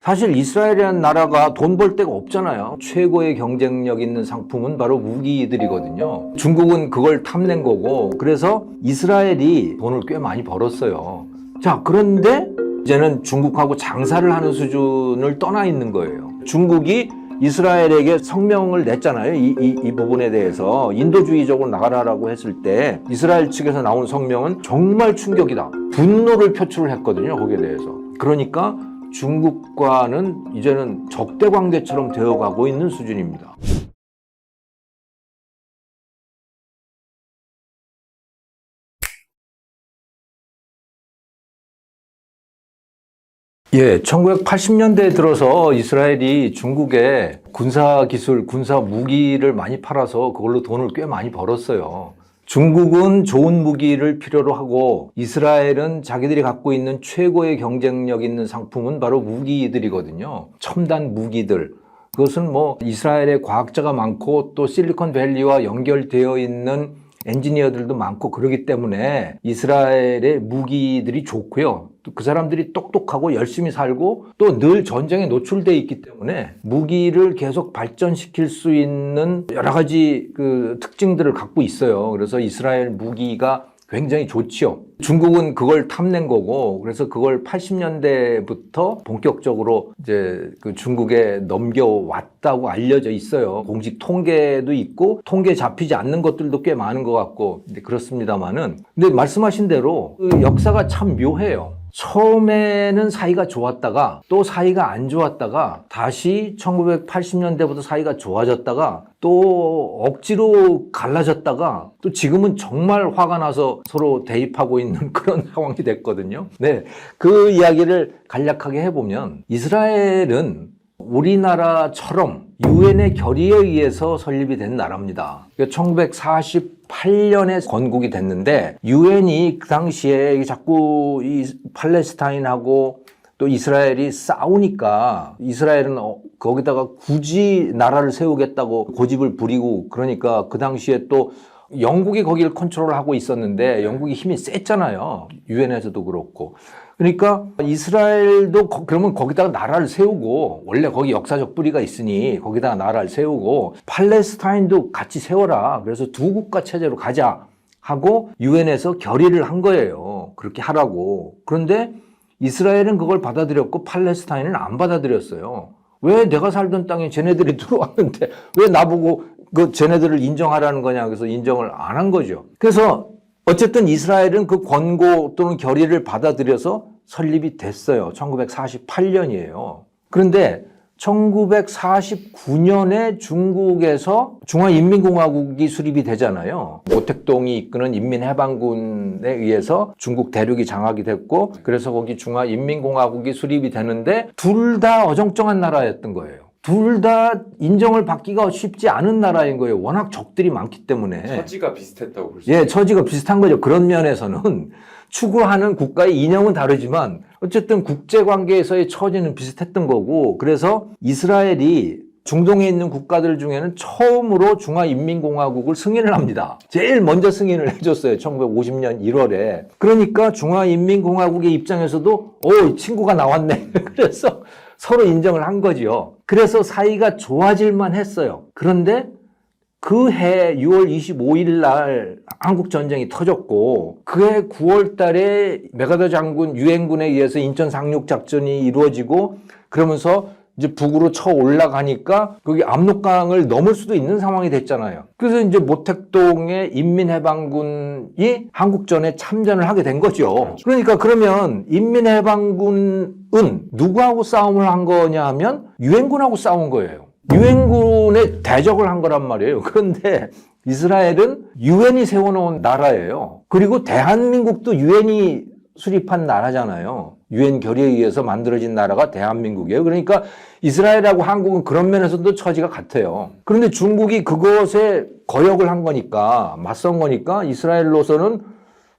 사실 이스라엘이라는 나라가 돈 벌 데가 없잖아요. 최고의 경쟁력 있는 상품은 바로 무기들이거든요. 중국은 그걸 탐낸 거고, 그래서 이스라엘이 돈을 꽤 많이 벌었어요. 자, 그런데 이제는 중국하고 장사를 하는 수준을 떠나 있는 거예요. 중국이 이스라엘에게 성명을 냈잖아요. 이 부분에 대해서 인도주의적으로 나가라라고 했을 때 이스라엘 측에서 나온 성명은 정말 충격이다. 분노를 표출을 했거든요. 거기에 대해서. 그러니까 중국과는 이제는 적대 관계처럼 되어가고 있는 수준입니다. 예, 1980년대에 들어서 이스라엘이 중국에 군사 기술, 군사 무기를 많이 팔아서 그걸로 돈을 꽤 많이 벌었어요. 중국은 좋은 무기를 필요로 하고 이스라엘은 자기들이 갖고 있는 최고의 경쟁력 있는 상품은 바로 무기들이거든요. 첨단 무기들. 그것은 뭐 이스라엘에 과학자가 많고 또 실리콘밸리와 연결되어 있는 엔지니어들도 많고 그러기 때문에 이스라엘의 무기들이 좋고요. 또 그 사람들이 똑똑하고 열심히 살고 또 늘 전쟁에 노출되어 있기 때문에 무기를 계속 발전시킬 수 있는 여러 가지 그 특징들을 갖고 있어요. 그래서 이스라엘 무기가 굉장히 좋지요. 중국은 그걸 탐낸 거고, 그래서 그걸 80년대부터 본격적으로 이제 그 중국에 넘겨왔다고 알려져 있어요. 공식 통계도 있고, 통계 잡히지 않는 것들도 꽤 많은 것 같고, 그렇습니다만은. 근데 말씀하신 대로 그 역사가 참 묘해요. 처음에는 사이가 좋았다가 또 사이가 안 좋았다가 다시 1980년대부터 사이가 좋아졌다가 또 억지로 갈라졌다가 또 지금은 정말 화가 나서 서로 대입하고 있는 그런 상황이 됐거든요. 네, 그 이야기를 간략하게 해보면 이스라엘은 우리나라처럼 유엔의 결의에 의해서 설립이 된 나라입니다. 1948년에 건국이 됐는데 유엔이 그 당시에 자꾸 이 팔레스타인하고 또 이스라엘이 싸우니까 이스라엘은 거기다가 굳이 나라를 세우겠다고 고집을 부리고 그러니까 그 당시에 또 영국이 거기를 컨트롤하고 있었는데 영국이 힘이 셌잖아요. 유엔에서도 그렇고. 그러니까 이스라엘도 그러면 거기다가 나라를 세우고 원래 거기 역사적 뿌리가 있으니 거기다가 나라를 세우고 팔레스타인도 같이 세워라. 그래서 두 국가 체제로 가자 하고 유엔에서 결의를 한 거예요. 그렇게 하라고. 그런데 이스라엘은 그걸 받아들였고 팔레스타인은 안 받아들였어요. 왜 내가 살던 땅에 쟤네들이 들어왔는데 왜 나보고 그 쟤네들을 인정하라는 거냐. 그래서 인정을 안 한 거죠. 그래서 어쨌든 이스라엘은 그 권고 또는 결의를 받아들여서 설립이 됐어요. 1948년이에요. 그런데 1949년에 중국에서 중화인민공화국이 수립이 되잖아요. 모택동이 이끄는 인민해방군에 의해서 중국 대륙이 장악이 됐고 그래서 거기 중화인민공화국이 수립이 되는데 둘 다 어정쩡한 나라였던 거예요. 둘 다 인정을 받기가 쉽지 않은 나라인 거예요. 워낙 적들이 많기 때문에. 처지가 비슷했다고 볼 수 있어요. 예, 처지가 비슷한 거죠. 그런 면에서는 추구하는 국가의 이념은 다르지만 어쨌든 국제관계에서의 처지는 비슷했던 거고 그래서 이스라엘이 중동에 있는 국가들 중에는 처음으로 중화인민공화국을 승인을 합니다. 제일 먼저 승인을 해줬어요. 1950년 1월에. 그러니까 중화인민공화국의 입장에서도 친구가 나왔네. 그래서 서로 인정을 한 거지요. 그래서 사이가 좋아질만 했어요. 그런데 그 해 6월 25일 날 한국 전쟁이 터졌고 그해 9월 달에 메가더 장군 유엔군에 의해서 인천 상륙 작전이 이루어지고 그러면서 이제 북으로 쳐 올라가니까 거기 압록강을 넘을 수도 있는 상황이 됐잖아요. 그래서 이제 모택동의 인민해방군이 한국전에 참전을 하게 된 거죠. 그러니까 그러면 인민해방군은 누구하고 싸움을 한 거냐 하면 유엔군하고 싸운 거예요. 유엔군에 대적을 한 거란 말이에요. 그런데 이스라엘은 유엔이 세워놓은 나라예요. 그리고 대한민국도 유엔이 수립한 나라잖아요. 유엔 결의에 의해서 만들어진 나라가 대한민국이에요. 그러니까 이스라엘하고 한국은 그런 면에서도 처지가 같아요. 그런데 중국이 그것에 거역을 한 거니까, 맞선 거니까 이스라엘로서는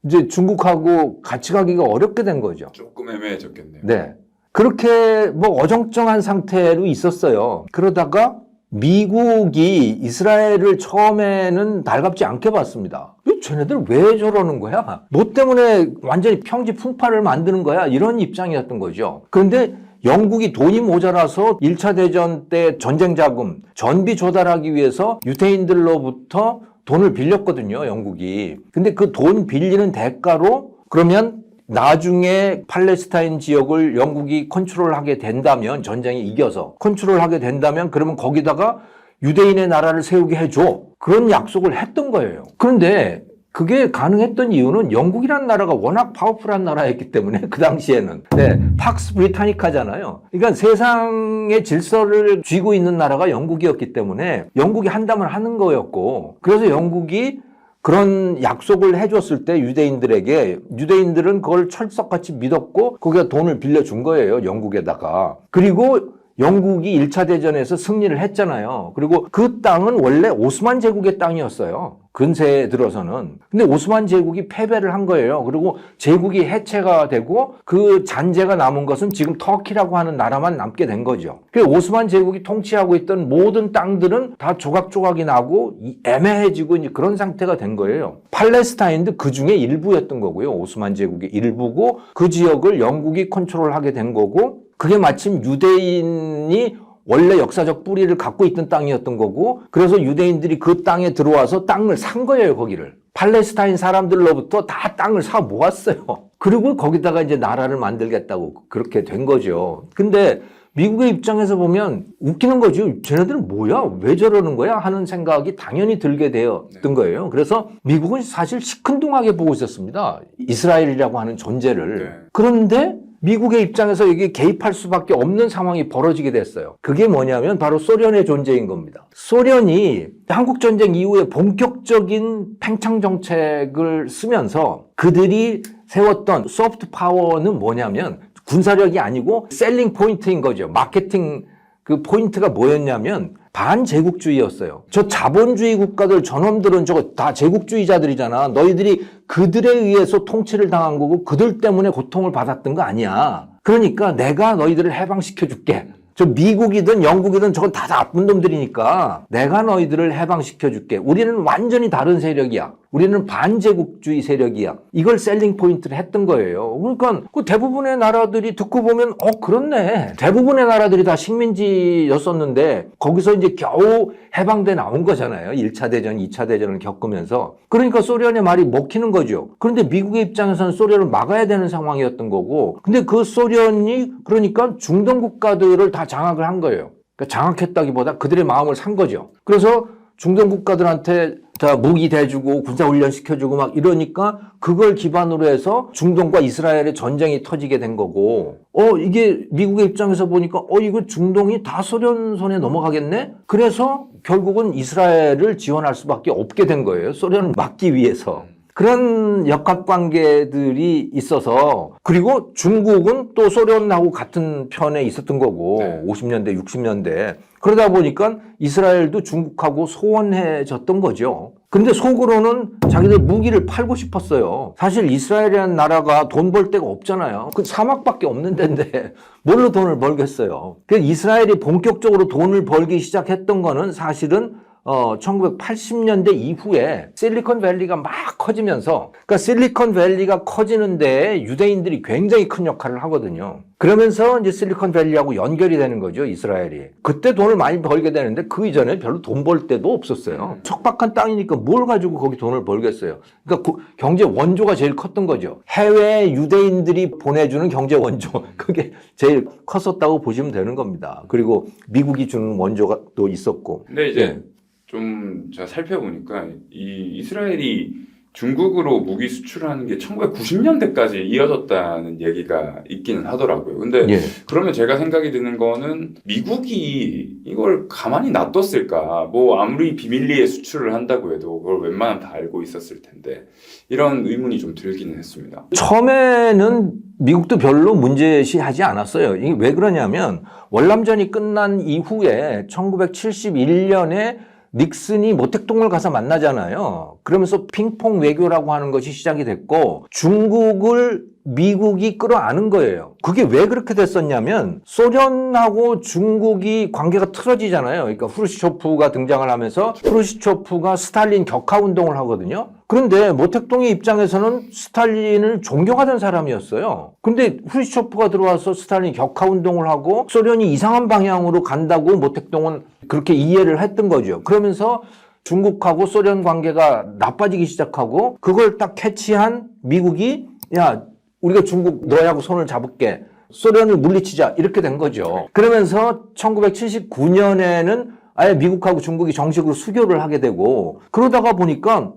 이제 중국하고 같이 가기가 어렵게 된 거죠. 조금 애매해졌겠네요. 네. 그렇게 뭐 어정쩡한 상태로 있었어요. 그러다가 미국이 이스라엘을 처음에는 달갑지 않게 봤습니다. 쟤네들 왜 저러는 거야? 뭐 때문에 완전히 평지 풍파를 만드는 거야? 이런 입장이었던 거죠. 그런데 영국이 돈이 모자라서 1차 대전 때 전쟁 자금, 전비 조달하기 위해서 유대인들로부터 돈을 빌렸거든요, 영국이. 근데 그 돈 빌리는 대가로 그러면 나중에 팔레스타인 지역을 영국이 컨트롤하게 된다면, 전쟁에 이겨서 컨트롤하게 된다면 그러면 거기다가 유대인의 나라를 세우게 해줘. 그런 약속을 했던 거예요. 그런데 그게 가능했던 이유는 영국이라는 나라가 워낙 파워풀한 나라였기 때문에 그 당시에는. 네, 팍스 브리타니카잖아요. 그러니까 세상의 질서를 쥐고 있는 나라가 영국이었기 때문에 영국이 한다면 하는 거였고, 그래서 영국이 그런 약속을 해줬을 때 유대인들은 그걸 철석같이 믿었고 거기다 돈을 빌려준 거예요, 영국에다가. 그리고 영국이 1차 대전에서 승리를 했잖아요. 그리고 그 땅은 원래 오스만 제국의 땅이었어요, 근세에 들어서는. 근데 오스만 제국이 패배를 한 거예요. 그리고 제국이 해체가 되고 그 잔재가 남은 것은 지금 터키라고 하는 나라만 남게 된 거죠. 그래서 오스만 제국이 통치하고 있던 모든 땅들은 다 조각조각이 나고 애매해지고 이제 그런 상태가 된 거예요. 팔레스타인도 그 중에 일부였던 거고요. 오스만 제국의 일부고 그 지역을 영국이 컨트롤하게 된 거고, 그게 마침 유대인이 원래 역사적 뿌리를 갖고 있던 땅이었던 거고, 그래서 유대인들이 그 땅에 들어와서 땅을 산 거예요, 거기를. 팔레스타인 사람들로부터 다 땅을 사 모았어요. 그리고 거기다가 이제 나라를 만들겠다고 그렇게 된 거죠. 근데 미국의 입장에서 보면 웃기는 거죠. 쟤네들은 뭐야? 왜 저러는 거야? 하는 생각이 당연히 들게 되었던 거예요. 그래서 미국은 사실 시큰둥하게 보고 있었습니다, 이스라엘이라고 하는 존재를. 그런데 미국의 입장에서 여기 개입할 수밖에 없는 상황이 벌어지게 됐어요. 그게 뭐냐면 바로 소련의 존재인 겁니다. 소련이 한국전쟁 이후에 본격적인 팽창 정책을 쓰면서 그들이 세웠던 소프트 파워는 뭐냐면 군사력이 아니고 셀링 포인트인 거죠. 마케팅 그 포인트가 뭐였냐면 반제국주의였어요. 저 자본주의 국가들 저놈들은 저거 다 제국주의자들이잖아. 너희들이 그들에 의해서 통치를 당한 거고 그들 때문에 고통을 받았던 거 아니야. 그러니까 내가 너희들을 해방시켜 줄게. 저 미국이든 영국이든 저건 다 나쁜 놈들이니까 내가 너희들을 해방시켜 줄게. 우리는 완전히 다른 세력이야. 우리는 반제국주의 세력이야. 이걸 셀링 포인트를 했던 거예요. 그러니까 그 대부분의 나라들이 듣고 보면 그렇네. 대부분의 나라들이 다 식민지였었는데 거기서 이제 겨우 해방돼 나온 거잖아요. 1차 대전, 2차 대전을 겪으면서. 그러니까 소련의 말이 먹히는 거죠. 그런데 미국의 입장에서는 소련을 막아야 되는 상황이었던 거고, 근데 그 소련이 그러니까 중동 국가들을 다 장악을 한 거예요. 그러니까 장악했다기보다 그들의 마음을 산 거죠. 그래서 중동 국가들한테 다 무기 대주고 군사훈련 시켜주고 막 이러니까 그걸 기반으로 해서 중동과 이스라엘의 전쟁이 터지게 된 거고, 이게 미국의 입장에서 보니까 이거 중동이 다 소련 손에 넘어가겠네? 그래서 결국은 이스라엘을 지원할 수밖에 없게 된 거예요, 소련을 막기 위해서. 그런 역학관계들이 있어서, 그리고 중국은 또 소련하고 같은 편에 있었던 거고, 네. 50년대, 60년대. 그러다 보니까 이스라엘도 중국하고 소원해졌던 거죠. 근데 속으로는 자기들 무기를 팔고 싶었어요. 사실 이스라엘이라는 나라가 돈 벌 데가 없잖아요. 그 사막밖에 없는 데인데 뭘로 돈을 벌겠어요. 그래서 이스라엘이 본격적으로 돈을 벌기 시작했던 거는 사실은 1980년대 이후에 실리콘밸리가 막 커지면서, 그러니까 실리콘밸리가 커지는데 유대인들이 굉장히 큰 역할을 하거든요. 그러면서 이제 실리콘밸리하고 연결이 되는 거죠, 이스라엘이. 그때 돈을 많이 벌게 되는데 그 이전에 별로 돈 벌 데도 없었어요. 척박한 땅이니까 뭘 가지고 거기 돈을 벌겠어요. 그러니까 경제 원조가 제일 컸던 거죠. 해외 유대인들이 보내주는 경제 원조, 그게 제일 컸었다고 보시면 되는 겁니다. 그리고 미국이 주는 원조가 또 있었고. 근데 이제 좀 제가 살펴보니까 이 이스라엘이 중국으로 무기 수출하는 게 1990년대까지 이어졌다는 얘기가 있기는 하더라고요. 근데 그러면 제가 생각이 드는 거는 미국이 이걸 가만히 놔뒀을까? 뭐 아무리 비밀리에 수출을 한다고 해도 그걸 웬만하면 다 알고 있었을 텐데, 이런 의문이 좀 들기는 했습니다. 처음에는 미국도 별로 문제시하지 않았어요. 이게 왜 그러냐면 월남전이 끝난 이후에 1971년에 닉슨이 모택동을 가서 만나잖아요. 그러면서 핑퐁 외교라고 하는 것이 시작이 됐고 중국을 미국이 끌어안은 거예요. 그게 왜 그렇게 됐었냐면 소련하고 중국이 관계가 틀어지잖아요. 그러니까 후르시초프가 등장을 하면서 후르시초프가 스탈린 격하 운동을 하거든요. 그런데 모택동의 입장에서는 스탈린을 존경하던 사람이었어요. 근데 후르시초프가 들어와서 스탈린이 격하운동을 하고 소련이 이상한 방향으로 간다고 모택동은 그렇게 이해를 했던 거죠. 그러면서 중국하고 소련 관계가 나빠지기 시작하고 그걸 딱 캐치한 미국이 야, 우리가 중국 너하고 손을 잡을게. 소련을 물리치자. 이렇게 된 거죠. 그러면서 1979년에는 아예 미국하고 중국이 정식으로 수교를 하게 되고 그러다가 보니까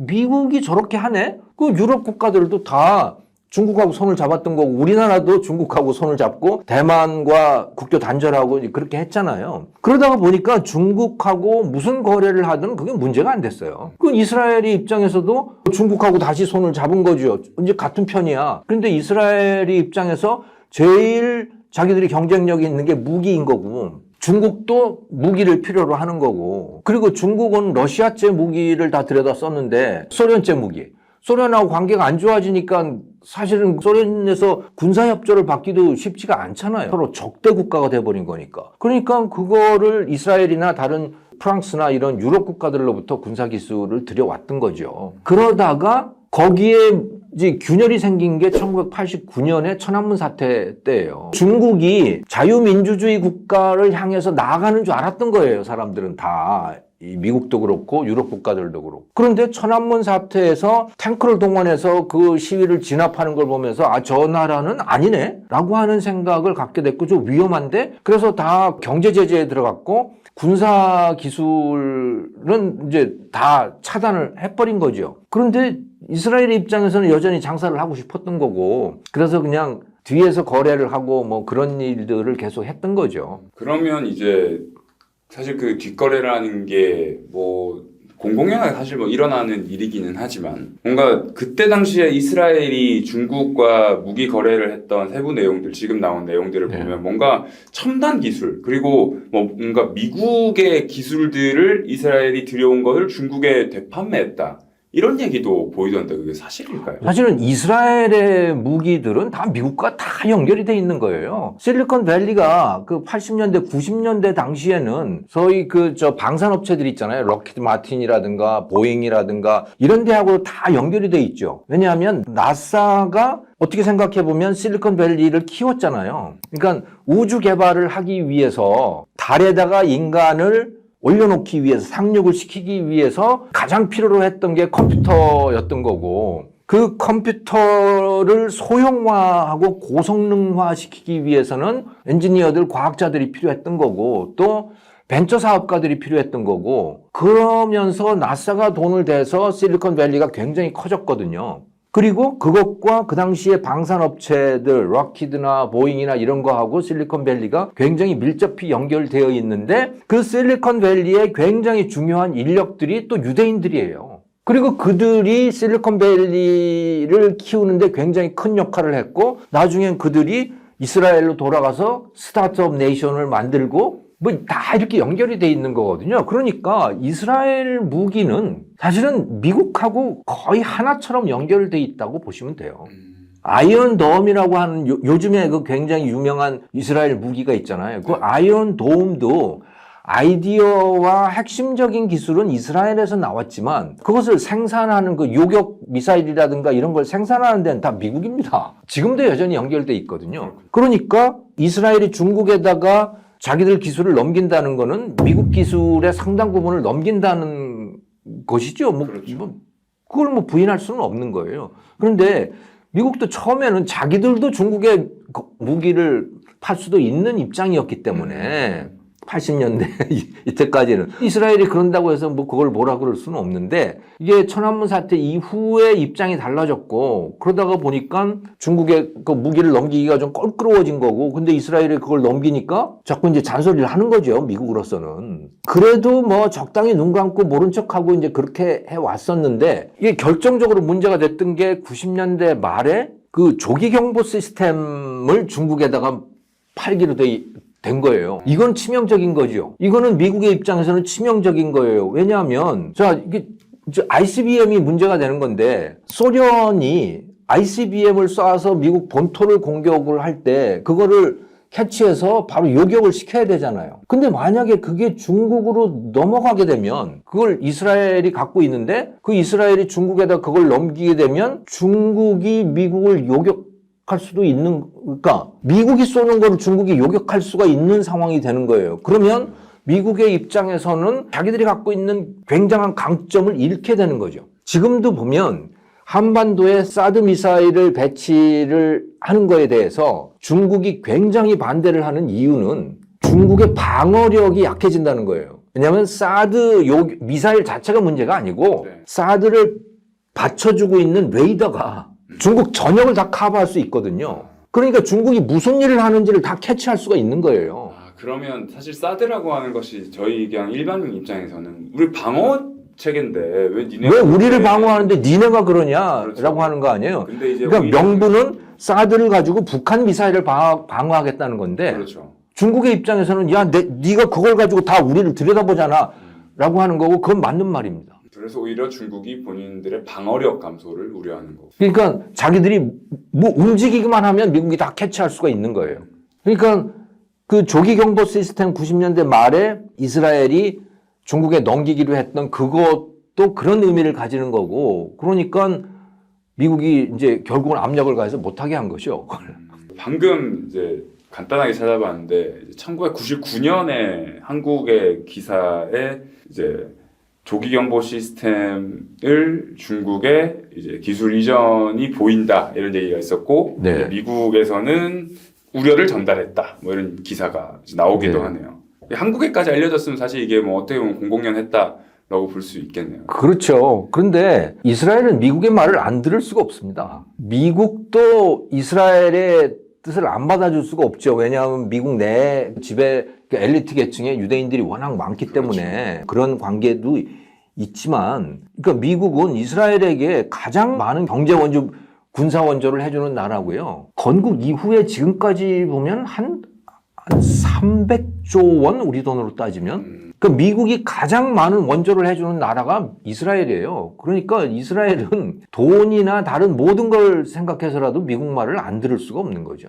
미국이 저렇게 하네? 그 유럽 국가들도 다 중국하고 손을 잡았던 거고 우리나라도 중국하고 손을 잡고 대만과 국교 단절하고 그렇게 했잖아요. 그러다가 보니까 중국하고 무슨 거래를 하든 그게 문제가 안 됐어요. 그 이스라엘이 입장에서도 중국하고 다시 손을 잡은 거죠. 이제 같은 편이야. 그런데 이스라엘이 입장에서 제일 자기들이 경쟁력이 있는 게 무기인 거고 중국도 무기를 필요로 하는 거고 그리고 중국은 러시아제 무기를 다 들여다 썼는데 소련제 무기 소련하고 관계가 안 좋아지니까 사실은 소련에서 군사협조를 받기도 쉽지가 않잖아요. 서로 적대 국가가 돼버린 거니까. 그러니까 그거를 이스라엘이나 다른 프랑스나 이런 유럽 국가들로부터 군사기술을 들여왔던 거죠. 그러다가 거기에 이제 균열이 생긴 게 1989년에 천안문 사태 때예요. 중국이 자유민주주의 국가를 향해서 나아가는 줄 알았던 거예요. 사람들은 다. 이 미국도 그렇고 유럽 국가들도 그렇고. 그런데 천안문 사태에서 탱크를 동원해서 그 시위를 진압하는 걸 보면서 저 나라는 아니네 라고 하는 생각을 갖게 됐고 좀 위험한데 그래서 다 경제 제재에 들어갔고 군사 기술은 이제 다 차단을 해버린 거죠. 그런데 이스라엘 입장에서는 여전히 장사를 하고 싶었던 거고 그래서 그냥 뒤에서 거래를 하고 뭐 그런 일들을 계속 했던 거죠. 그러면 이제 사실 그 뒷거래라는 게 뭐 공공연하게 사실 뭐 일어나는 일이기는 하지만 뭔가 그때 당시에 이스라엘이 중국과 무기 거래를 했던 세부 내용들 지금 나온 내용들을 보면 뭔가 첨단 기술 그리고 뭐 뭔가 미국의 기술들을 이스라엘이 들여온 것을 중국에 되판매했다. 이런 얘기도 보이던데 그게 사실일까요? 사실은 이스라엘의 무기들은 다 미국과 다 연결이 돼 있는 거예요. 실리콘밸리가 그 80년대, 90년대 당시에는 소위 방산업체들 있잖아요. 럭키드 마틴이라든가 보잉이라든가 이런 데하고 다 연결이 돼 있죠. 왜냐하면 나사가 어떻게 생각해 보면 실리콘밸리를 키웠잖아요. 그러니까 우주 개발을 하기 위해서 달에다가 인간을 올려놓기 위해서 상륙을 시키기 위해서 가장 필요로 했던 게 컴퓨터였던 거고 그 컴퓨터를 소형화하고 고성능화 시키기 위해서는 엔지니어들, 과학자들이 필요했던 거고 또 벤처 사업가들이 필요했던 거고 그러면서 나사가 돈을 대서 실리콘밸리가 굉장히 커졌거든요. 그리고 그것과 그 당시에 방산업체들, 락히드나 보잉이나 이런 거하고 실리콘밸리가 굉장히 밀접히 연결되어 있는데 그 실리콘밸리에 굉장히 중요한 인력들이 또 유대인들이에요. 그리고 그들이 실리콘밸리를 키우는데 굉장히 큰 역할을 했고 나중엔 그들이 이스라엘로 돌아가서 스타트업 네이션을 만들고 뭐 다 이렇게 연결이 돼 있는 거거든요. 그러니까 이스라엘 무기는 사실은 미국하고 거의 하나처럼 연결돼 있다고 보시면 돼요. 아이언 돔이라고 하는 요즘에 그 굉장히 유명한 이스라엘 무기가 있잖아요. 그 아이언 돔도 아이디어와 핵심적인 기술은 이스라엘에서 나왔지만 그것을 생산하는 그 요격 미사일이라든가 이런 걸 생산하는 데는 다 미국입니다. 지금도 여전히 연결돼 있거든요. 그러니까 이스라엘이 중국에다가 자기들 기술을 넘긴다는 거는 미국 기술의 상당 부분을 넘긴다는 것이죠. 그렇죠. 그걸 부인할 수는 없는 거예요. 그런데 미국도 처음에는 자기들도 중국에 무기를 팔 수도 있는 입장이었기 때문에 80년대 이때까지는 이스라엘이 그런다고 해서 그걸 뭐라 그럴 수는 없는데 이게 천안문 사태 이후에 입장이 달라졌고 그러다가 보니까 중국에 그 무기를 넘기기가 좀 껄끄러워진 거고 근데 이스라엘이 그걸 넘기니까 자꾸 이제 잔소리를 하는 거죠. 미국으로서는. 그래도 적당히 눈 감고 모른 척하고 이제 그렇게 해 왔었는데 이게 결정적으로 문제가 됐던 게 90년대 말에 그 조기 경보 시스템을 중국에다가 팔기로 된 거예요. 이건 치명적인 거죠. 이거는 미국의 입장에서는 치명적인 거예요. 왜냐하면 이게 ICBM이 문제가 되는 건데 소련이 ICBM을 쏴서 미국 본토를 공격을 할 때 그거를 캐치해서 바로 요격을 시켜야 되잖아요. 근데 만약에 그게 중국으로 넘어가게 되면 그걸 이스라엘이 갖고 있는데 그 이스라엘이 중국에다 그걸 넘기게 되면 중국이 미국을 요격할 수도 있는, 그러니까 미국이 쏘는 거를 중국이 요격할 수가 있는 상황이 되는 거예요. 그러면 미국의 입장에서는 자기들이 갖고 있는 굉장한 강점을 잃게 되는 거죠. 지금도 보면 한반도에 사드 미사일을 배치를 하는 거에 대해서 중국이 굉장히 반대를 하는 이유는 중국의 방어력이 약해진다는 거예요. 왜냐하면 사드 미사일 자체가 문제가 아니고 사드를 받쳐주고 있는 레이더가 중국 전역을 다 커버할 수 있거든요. 그러니까 중국이 무슨 일을 하는지를 다 캐치할 수가 있는 거예요. 그러면 사실 사드라고 하는 것이 저희 그냥 일반인 입장에서는 우리 방어 체계인데 왜 우리를 방어하는데 니네가 그러냐라고 그렇죠. 하는 거 아니에요. 근데 이제 그러니까 명분은 사드를 가지고 북한 미사일을 방어하겠다는 건데 그렇죠. 중국의 입장에서는 야, 네가 그걸 가지고 다 우리를 들여다보잖아 라고 하는 거고 그건 맞는 말입니다. 그래서 오히려 중국이 본인들의 방어력 감소를 우려하는 거고. 그러니까 자기들이 뭐 움직이기만 하면 미국이 다 캐치할 수가 있는 거예요. 그러니까 그 조기 경보 시스템 90년대 말에 이스라엘이 중국에 넘기기로 했던 그것도 그런 의미를 가지는 거고, 그러니까 미국이 이제 결국은 압력을 가해서 못하게 한 것이요. 방금 이제 간단하게 찾아봤는데 1999년에 한국의 기사에 이제 조기 경보 시스템을 중국에 이제 기술 이전이 보인다 이런 얘기가 있었고, 네. 미국에서는 우려를 전달했다 뭐 이런 기사가 나오기도 네. 하네요. 한국에까지 알려졌으면 사실 이게 뭐 어떻게 보면 공공연했다라고 볼 수 있겠네요. 그렇죠. 그런데 이스라엘은 미국의 말을 안 들을 수가 없습니다. 미국도 이스라엘의 뜻을 안 받아줄 수가 없죠. 왜냐하면 미국 내 집에 엘리트 계층의 유대인들이 워낙 많기 때문에 그런 관계도 있지만, 그러니까 미국은 이스라엘에게 가장 많은 경제 원조, 군사 원조를 해주는 나라고요. 건국 이후에 지금까지 보면 한 300조 원 우리 돈으로 따지면 그 미국이 가장 많은 원조를 해주는 나라가 이스라엘이에요. 그러니까 이스라엘은 돈이나 다른 모든 걸 생각해서라도 미국 말을 안 들을 수가 없는 거죠.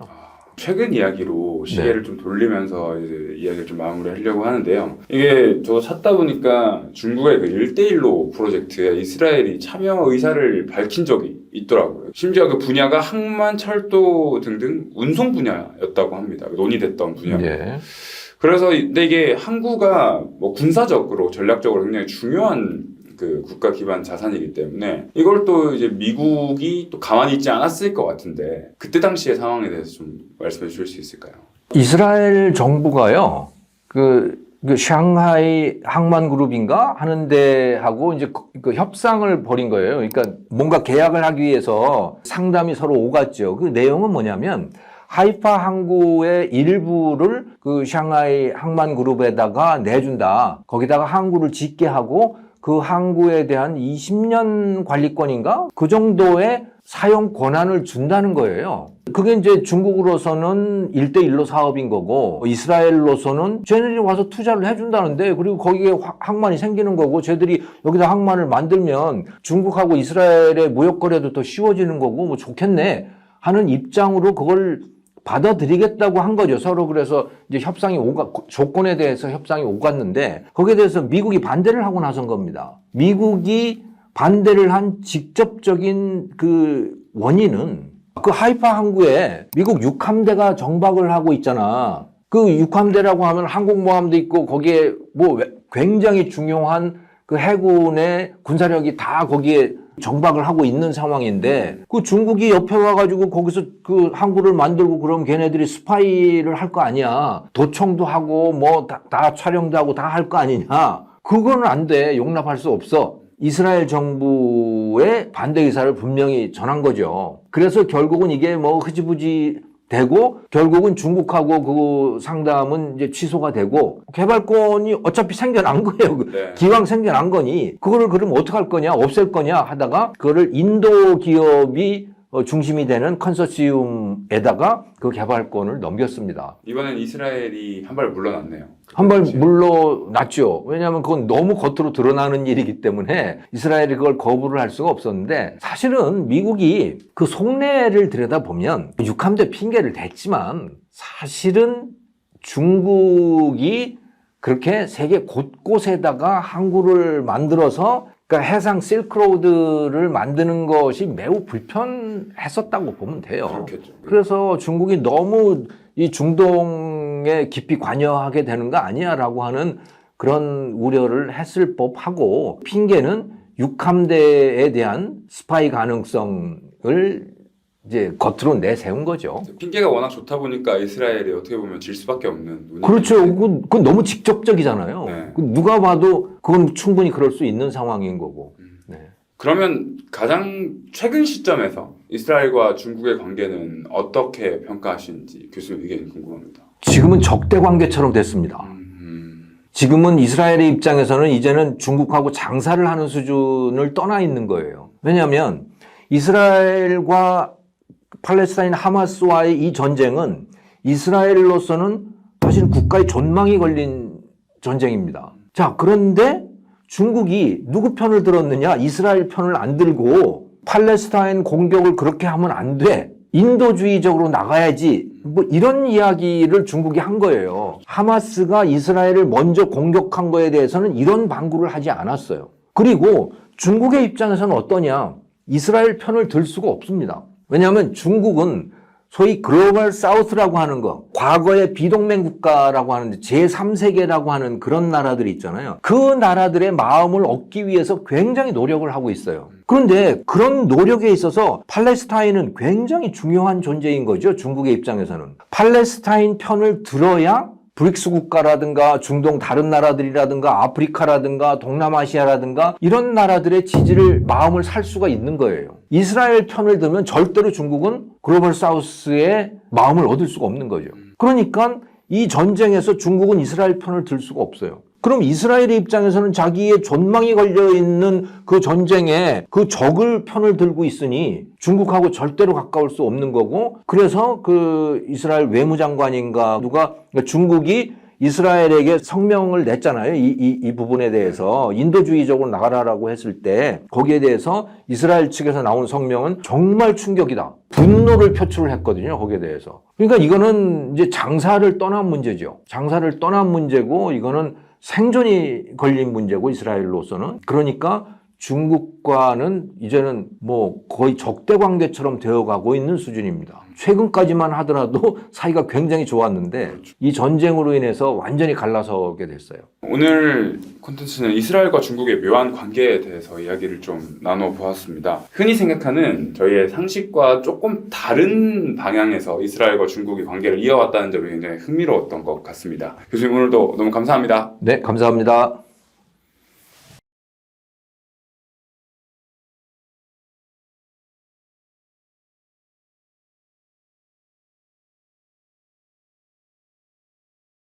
최근 이야기로 시계를 좀 돌리면서 이제 이야기를 좀 마무리하려고 하는데요. 이게 저도 찾다 보니까 중국의 그 1대1로 프로젝트에 이스라엘이 참여 의사를 밝힌 적이 있더라고요. 심지어 그 분야가 항만, 철도 등등 운송 분야였다고 합니다. 논의됐던 분야. 네. 그래서 근데 이게 항구가 뭐 군사적으로 전략적으로 굉장히 중요한 그 국가 기반 자산이기 때문에 이걸 또 이제 미국이 또 가만히 있지 않았을 것 같은데 그때 당시의 상황에 대해서 좀 말씀해 주실 수 있을까요? 이스라엘 정부가요, 그 샹하이 항만 그룹인가 하는 데하고 이제 그 협상을 벌인 거예요. 그러니까 뭔가 계약을 하기 위해서 상담이 서로 오갔죠. 그 내용은 뭐냐면 하이파 항구의 일부를 그 샹하이 항만 그룹에다가 내준다. 거기다가 항구를 짓게 하고 그 항구에 대한 20년 관리권인가? 그 정도의 사용 권한을 준다는 거예요. 그게 이제 중국으로서는 1대1로 사업인 거고, 이스라엘로서는 쟤네들이 와서 투자를 해준다는데, 그리고 거기에 항만이 생기는 거고, 쟤들이 여기다 항만을 만들면 중국하고 이스라엘의 무역거래도 더 쉬워지는 거고, 뭐 좋겠네 하는 입장으로 그걸 받아들이겠다고 한 거죠. 서로. 그래서 이제 조건에 대해서 협상이 오갔는데 거기에 대해서 미국이 반대를 하고 나선 겁니다. 미국이 반대를 한 직접적인 그 원인은 그 하이파 항구에 미국 육함대가 정박을 하고 있잖아. 그 육함대라고 하면 항공모함도 있고 거기에 뭐 굉장히 중요한 그 해군의 군사력이 다 거기에 정박을 하고 있는 상황인데 그 중국이 옆에 와가지고 거기서 그 항구를 만들고 그러면 걔네들이 스파이를 할 거 아니야. 도청도 하고 뭐 다 촬영도 하고 다 할 거 아니냐. 그거는 안 돼. 용납할 수 없어. 이스라엘 정부의 반대 의사를 분명히 전한 거죠. 그래서 결국은 이게 뭐 흐지부지 되고 결국은 중국하고 그 상담은 이제 취소가 되고 개발권이 어차피 생겨난 거예요. 네. 기왕 생겨난 거니 그거를 그럼 어떻게 할 거냐 없앨 거냐 하다가 그거를 인도 기업이 중심이 되는 컨소시엄에다가 그 개발권을 넘겼습니다. 이번엔 이스라엘이 한 발 물러났네요. 한 발 물러났죠. 왜냐하면 그건 너무 겉으로 드러나는 일이기 때문에 이스라엘이 그걸 거부를 할 수가 없었는데, 사실은 미국이 그 속내를 들여다보면 육함대 핑계를 댔지만 사실은 중국이 그렇게 세계 곳곳에다가 항구를 만들어서 그러니까 해상 실크로드를 만드는 것이 매우 불편했었다고 보면 돼요. 그렇겠죠. 그래서 중국이 너무 이 중동에 깊이 관여하게 되는 거 아니야라고 하는 그런 우려를 했을 법하고, 핑계는 육함대에 대한 스파이 가능성을 이제 겉으로 내세운 거죠. 핑계가 워낙 좋다 보니까 이스라엘이 어떻게 보면 질 수밖에 없는 논의인데. 그렇죠. 그건 너무 직접적이잖아요. 네. 누가 봐도 그건 충분히 그럴 수 있는 상황인 거고. 네. 그러면 가장 최근 시점에서 이스라엘과 중국의 관계는 어떻게 평가하시는지 교수님 의견이 궁금합니다. 지금은 적대 관계처럼 됐습니다. 지금은 이스라엘의 입장에서는 이제는 중국하고 장사를 하는 수준을 떠나 있는 거예요. 왜냐하면 이스라엘과 팔레스타인 하마스와의 이 전쟁은 이스라엘로서는 사실 국가의 존망이 걸린 전쟁입니다. 자, 그런데 중국이 누구 편을 들었느냐? 이스라엘 편을 안 들고 팔레스타인 공격을 그렇게 하면 안 돼. 인도주의적으로 나가야지. 뭐 이런 이야기를 중국이 한 거예요. 하마스가 이스라엘을 먼저 공격한 거에 대해서는 이런 방구를 하지 않았어요. 그리고 중국의 입장에서는 어떠냐? 이스라엘 편을 들 수가 없습니다. 왜냐하면 중국은 소위 글로벌 사우스라고 하는 거, 과거의 비동맹 국가라고 하는 제3세계라고 하는 그런 나라들이 있잖아요. 그 나라들의 마음을 얻기 위해서 굉장히 노력을 하고 있어요. 그런데 그런 노력에 있어서 팔레스타인은 굉장히 중요한 존재인 거죠. 중국의 입장에서는. 팔레스타인 편을 들어야 브릭스 국가라든가 중동 다른 나라들이라든가 아프리카라든가 동남아시아라든가 이런 나라들의 지지를 마음을 살 수가 있는 거예요. 이스라엘 편을 들면 절대로 중국은 글로벌 사우스의 마음을 얻을 수가 없는 거죠. 그러니까 이 전쟁에서 중국은 이스라엘 편을 들 수가 없어요. 그럼 이스라엘의 입장에서는 자기의 존망이 걸려있는 그 전쟁에 그 적을 편을 들고 있으니 중국하고 절대로 가까울 수 없는 거고, 그래서 그 이스라엘 외무장관인가 누가 중국이 이스라엘에게 성명을 냈잖아요. 이 부분에 대해서 인도주의적으로 나가라라고 했을 때 거기에 대해서 이스라엘 측에서 나온 성명은 정말 충격이다. 분노를 표출을 했거든요. 거기에 대해서. 그러니까 이거는 이제 장사를 떠난 문제죠. 장사를 떠난 문제고 이거는 생존이 걸린 문제고 이스라엘로서는. 그러니까 중국과는 이제는 뭐 거의 적대 관계처럼 되어가고 있는 수준입니다. 최근까지만 하더라도 사이가 굉장히 좋았는데 이 전쟁으로 인해서 완전히 갈라서게 됐어요. 오늘 콘텐츠는 이스라엘과 중국의 묘한 관계에 대해서 이야기를 좀 나눠보았습니다. 흔히 생각하는 저희의 상식과 조금 다른 방향에서 이스라엘과 중국의 관계를 이어왔다는 점이 굉장히 흥미로웠던 것 같습니다. 교수님 오늘도 너무 감사합니다. 네, 감사합니다.